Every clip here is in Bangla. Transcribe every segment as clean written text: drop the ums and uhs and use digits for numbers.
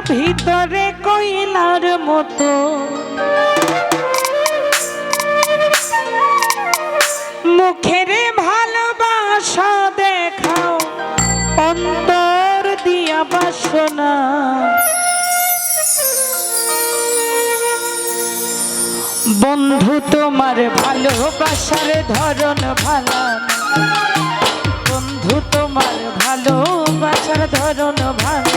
ভিতরে কইলার মতো মুখের ভালোবাসা দেখাও অন্তর দিয়া বাসনা বন্ধু তোমার ভালোবাসার ধরন ভালো বন্ধু তোমার ভালোবাসার ধরন ভালো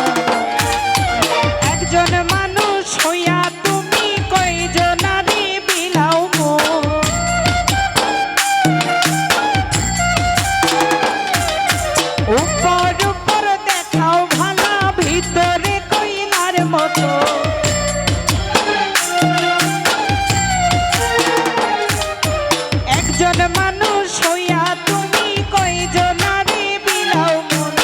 একজন মানুষ হইয়া তুমি কয়জনারে বিলাও উপর উপর দেখাও ভালা ভিতরে কইলার মতো একজন মানুষ হইয়া তুমি কয়জনারে বিলাও মন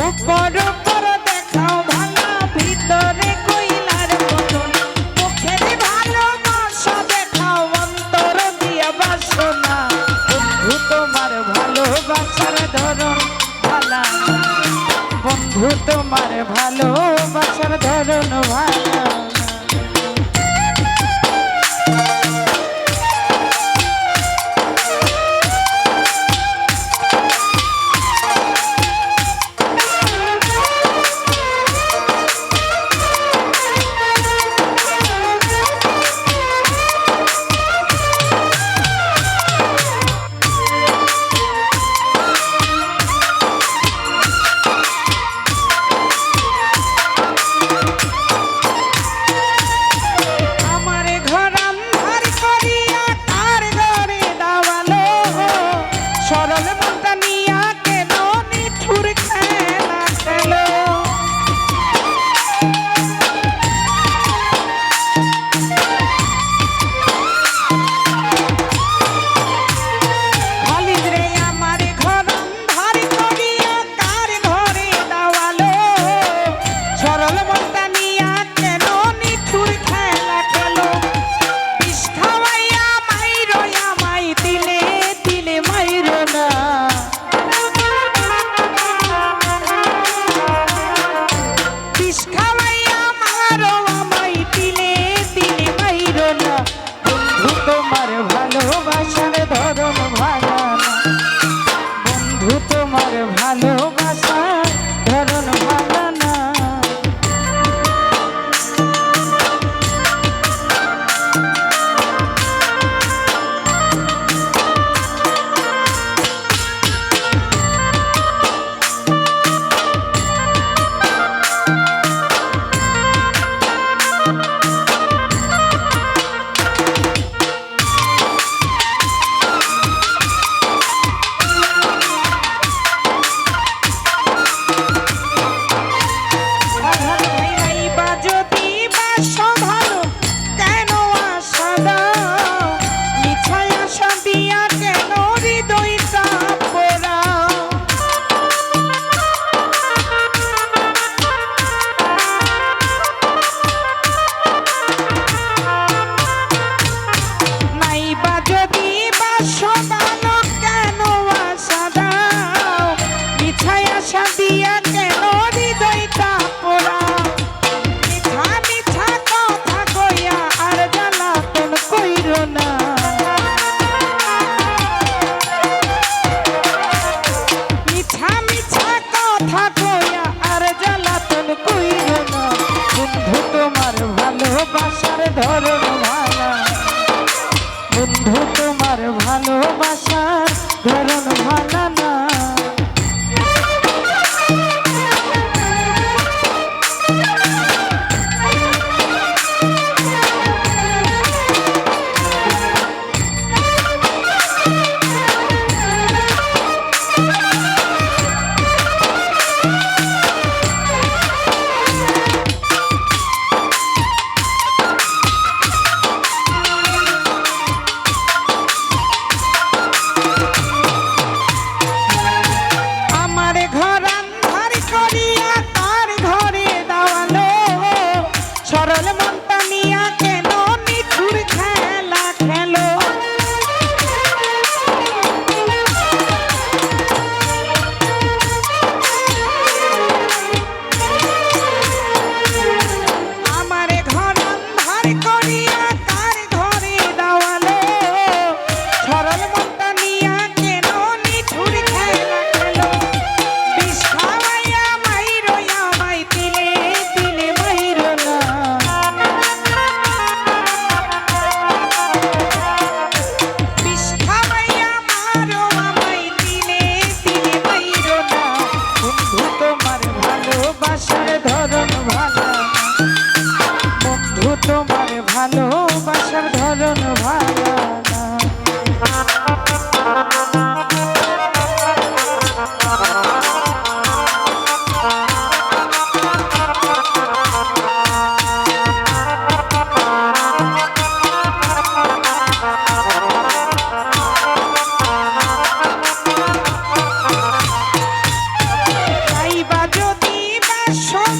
উপর উপর দেখাও ভালা ভিতরে কইলার মতন মুখের ভালোবাসা দেখাও অন্তর দিয়া বাসনা বন্ধু তোমার ভালোবাসার ধরন ভালা বন্ধু তোমার ভালোবাসার ধরন ভালা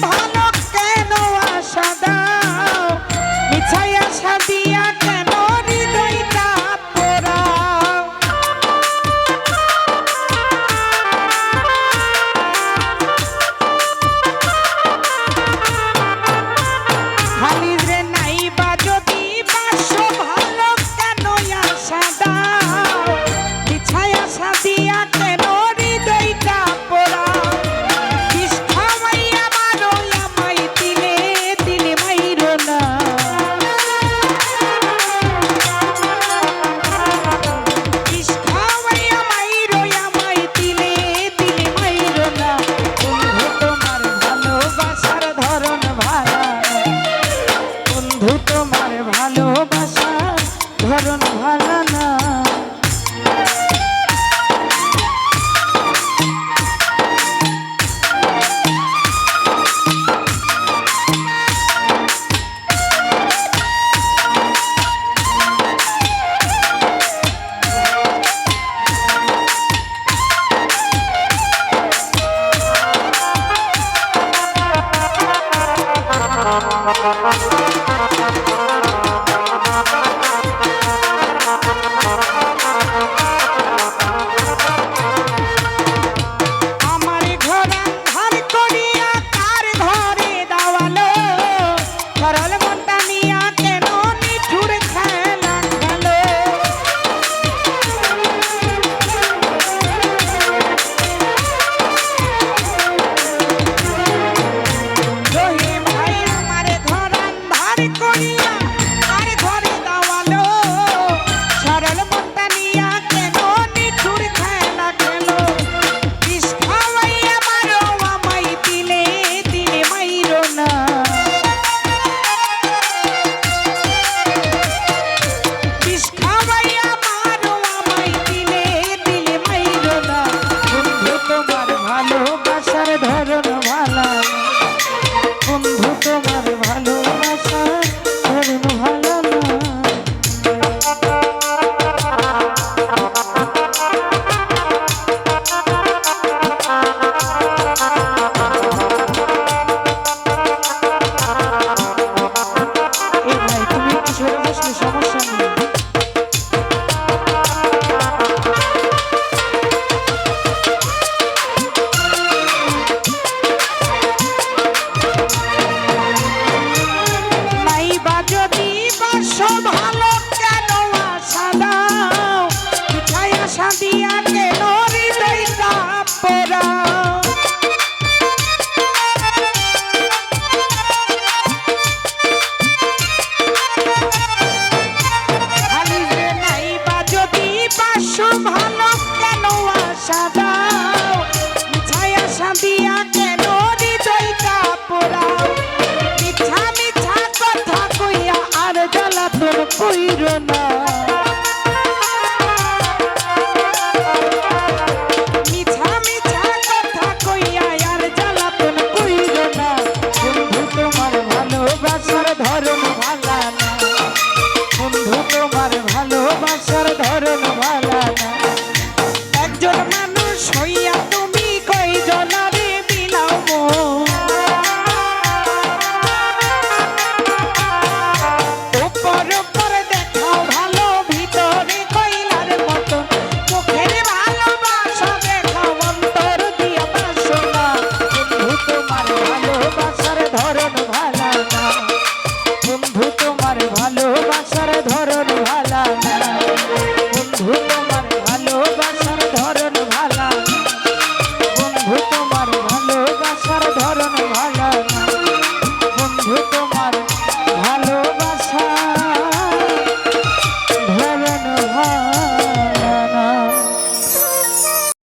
ভালো কেন আশা দাও মিছাই আশা দিয়া কেন হৃদয়টা পোড়াও খালি রে নাই বা যদি বাসো ভালো কেন আশা দাও মিছাই আশা দিয়া কেন হৃদয়টা পোড়াও বিষ খাওয়াইয়া মারো আমায় দিলে দিলে মাইরো না বিষ খাওয়াইয়া মাইরো আমায় দিলে দিলে মাইরো না বন্ধু তোমার ভালোবাসার ধরন ভালা বন্ধু তোমার ভালোবাসার ধরন ভালা না আমার ঘর ধার করিয়া কার ঘরে দাওয়ালো সরল মনটা নিয়া কেন নিঠুর খেলা খেলো রহিম ভাই আমার ঘর ধার করিয়া কার ঘরে দাওয়ালো সরল মনটা নিয়া কেন নিঠুর খেলা খেলো বিষ খাওয়াইয়া মারো আমায় দিলে দিলে মাইরো না বিষ খাওয়াইয়া মারো আমায় দিলে দিলে মাইরো না বন্ধু তোমার ভালোবাসার ধরন ভালা বন্ধু